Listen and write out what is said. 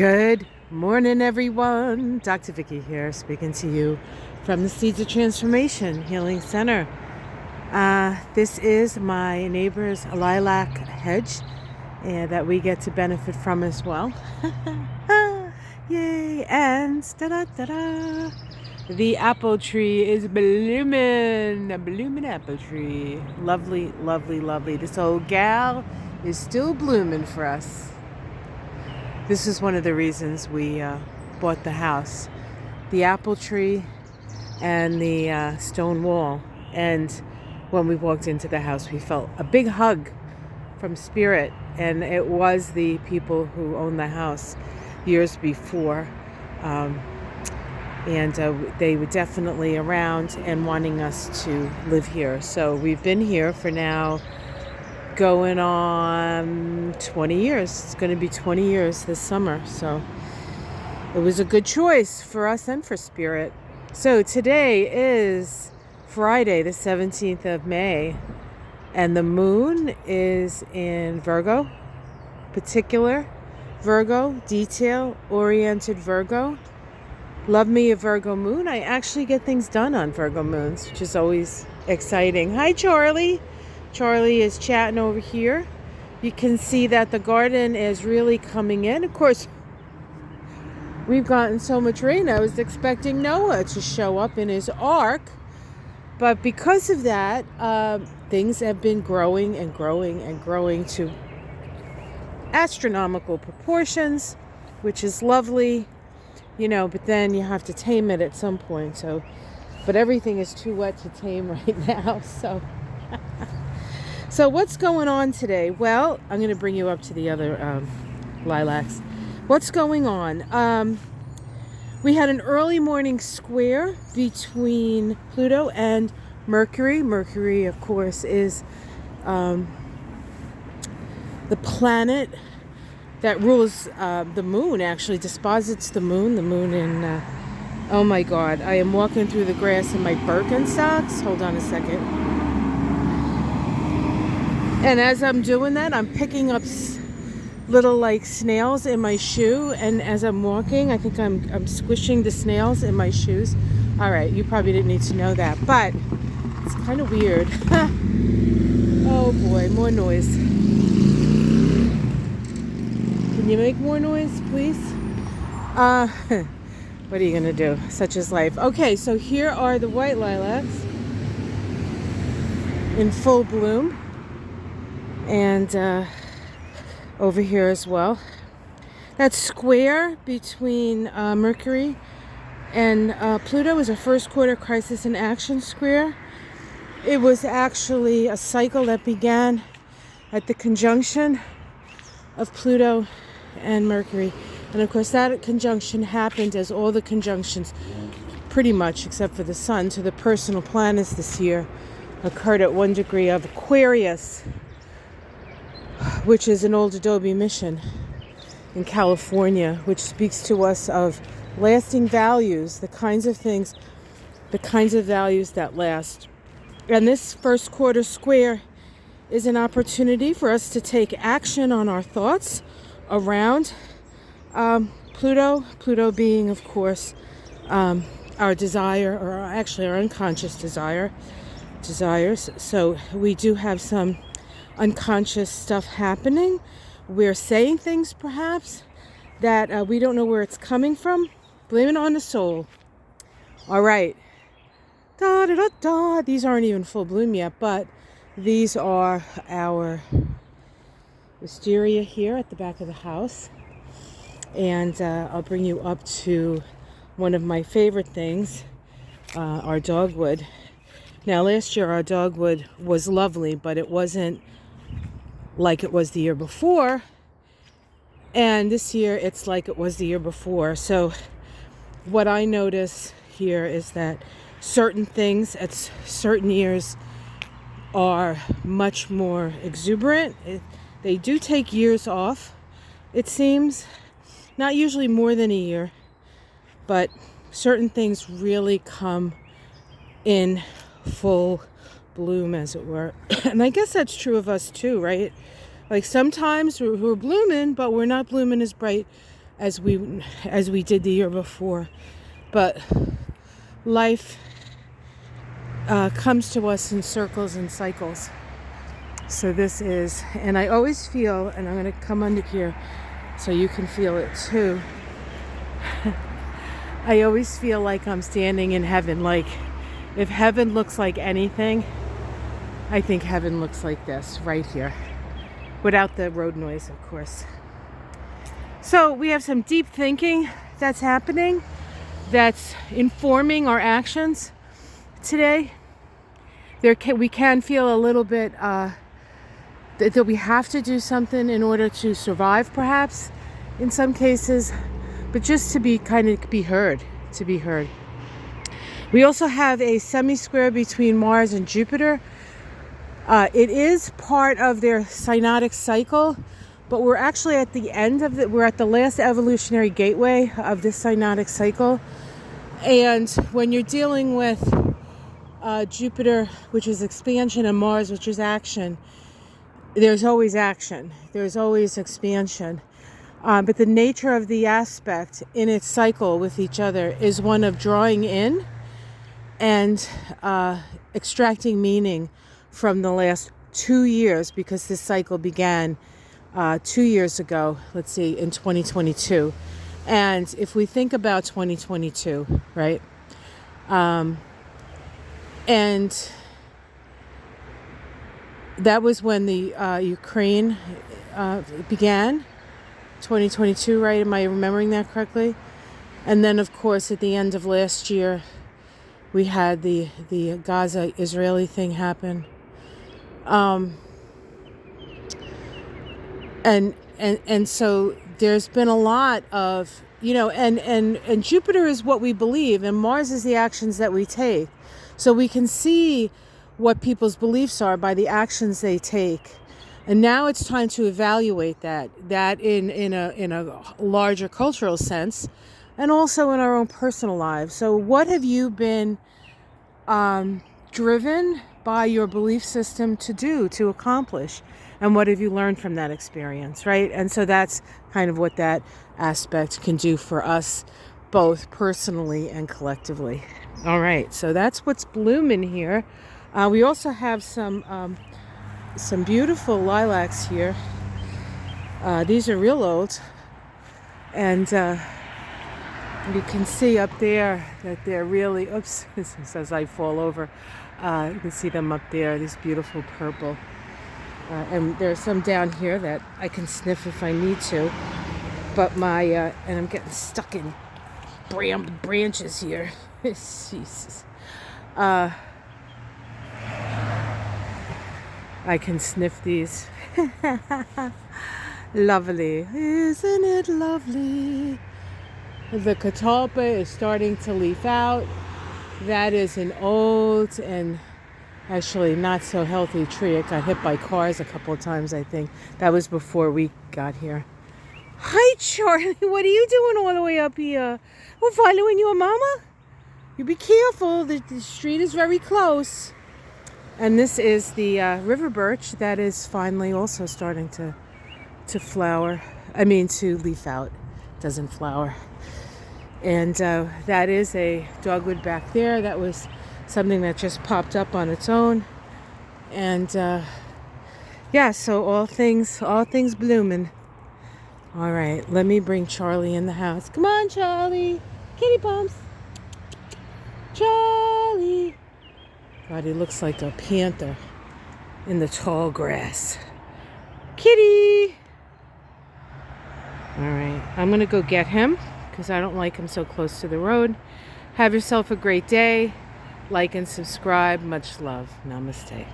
Good morning, everyone. Dr. Vicky here, speaking to you from the Seeds of Transformation Healing Center. This is my neighbor's lilac hedge that we get to benefit from as well. Yay! And da-da-da-da, the apple tree is blooming. A blooming apple tree. Lovely, lovely, lovely. This old gal is still blooming for us. This is one of the reasons we bought the house. The apple tree and the stone wall. And when we walked into the house, we felt a big hug from Spirit. And it was the people who owned the house years before. And they were definitely around and wanting us to live here. So we've been here for now going on 20 years. It's going to be 20 years this summer. So it was a good choice for us and for Spirit. So today is Friday, the 17th of May, and the moon is in Virgo, particular Virgo, detail-oriented Virgo. Love me a Virgo moon. I actually get things done on Virgo moons, which is always exciting. Hi, Charlie. Charlie is chatting over here. You can see that the garden is really coming in. Of course, we've gotten so much rain. I was expecting Noah to show up in his ark. But because of that, things have been growing and growing and growing to astronomical proportions, which is lovely, but then you have to tame it at some point. So, but everything is too wet to tame right now. So what's going on today? Well, I'm going to bring you up to the other lilacs. What's going on? We had an early morning square between Pluto and Mercury. Mercury, of course, is the planet that rules the moon, actually disposits the moon. The moon in, oh my God, I am walking through the grass in my Birkenstocks. Hold on a second. And as I'm doing that, I'm picking up little snails in my shoe. And as I'm walking, I think I'm squishing the snails in my shoes. All right, you probably didn't need to know that, but it's kind of weird. Oh boy, more noise. Can you make more noise, please? What are you gonna do? Such is life. Okay, so here are the white lilacs in full bloom. And over here as well. That square between Mercury and Pluto is a first quarter crisis in action square. It was actually a cycle that began at the conjunction of Pluto and Mercury. And of course that conjunction happened, as all the conjunctions, pretty much except for the Sun, to the personal planets this year occurred at 1 degree of Aquarius, which is an old Adobe mission in California, which speaks to us of lasting values, the kinds of values that last. And this first quarter square is an opportunity for us to take action on our thoughts around Pluto being, of course, our desire, or actually our unconscious desires. So we do have some unconscious stuff happening. We're saying things perhaps that we don't know where it's coming from. Blame it on the soul. All right. Da, da, da, da. These aren't even full bloom yet, but these are our wisteria here at the back of the house. And I'll bring you up to one of my favorite things, our dogwood. Now, last year our dogwood was lovely, but it wasn't like it was the year before, and this year it's like it was the year before. So what I notice here is that certain things at certain years are much more exuberant. They do take years off, it seems, not usually more than a year, but certain things really come in full bloom, as it were. And I guess that's true of us too, right? Like sometimes we're blooming, but we're not blooming as bright as we did the year before. But life comes to us in circles and cycles. So this is, and I always feel, and I'm going to come under here so you can feel it too. I always feel like I'm standing in heaven. Like if heaven looks like anything, I think heaven looks like this right here, without the road noise, of course. So we have some deep thinking that's happening, that's informing our actions today. We can feel a little bit that we have to do something in order to survive, perhaps, in some cases, but just to be heard. We also have a semi-square between Mars and Jupiter. It is part of their synodic cycle, but we're actually at the end of we're at the last evolutionary gateway of this synodic cycle. And when you're dealing with Jupiter, which is expansion, and Mars, which is action, there's always action. There's always expansion. But the nature of the aspect in its cycle with each other is one of drawing in and extracting meaning from the last 2 years, because this cycle began 2 years ago, let's see, in 2022. And if we think about 2022, right? And that was when the Ukraine began, 2022, right? Am I remembering that correctly? And then, of course, at the end of last year, we had the Gaza-Israeli thing happen. And so there's been a lot of, and Jupiter is what we believe, and Mars is the actions that we take. So we can see what people's beliefs are by the actions they take. And now it's time to evaluate that in a larger cultural sense, and also in our own personal lives. So what have you been driven by your belief system to accomplish? And what have you learned from that experience, right? And so that's kind of what that aspect can do for us, both personally and collectively. All right, so that's what's blooming here. We also have some beautiful lilacs here. These are real old, and you can see up there that they're really, oops, as I fall over, you can see them up there, these beautiful purple. And there's some down here that I can sniff if I need to, but and I'm getting stuck in branches here. Jesus. I can sniff these. Lovely. Isn't it lovely? The catalpa is starting to leaf out. That is an old and actually not so healthy tree. It got hit by cars a couple of times, I think. That was before we got here. Hi, Charlie. What are you doing all the way up here? We're following your mama? You be careful. The street is very close. And this is the river birch that is finally also starting to flower. To leaf out. Doesn't flower. And that is a dogwood back there. That was something that just popped up on its own. And so all things blooming. All right, let me bring Charlie in the house. Come on, Charlie. Kitty bumps. Charlie. God, he looks like a panther in the tall grass. Kitty. All right, I'm going to go get him because I don't like him so close to the road. Have yourself a great day. Like and subscribe. Much love. Namaste.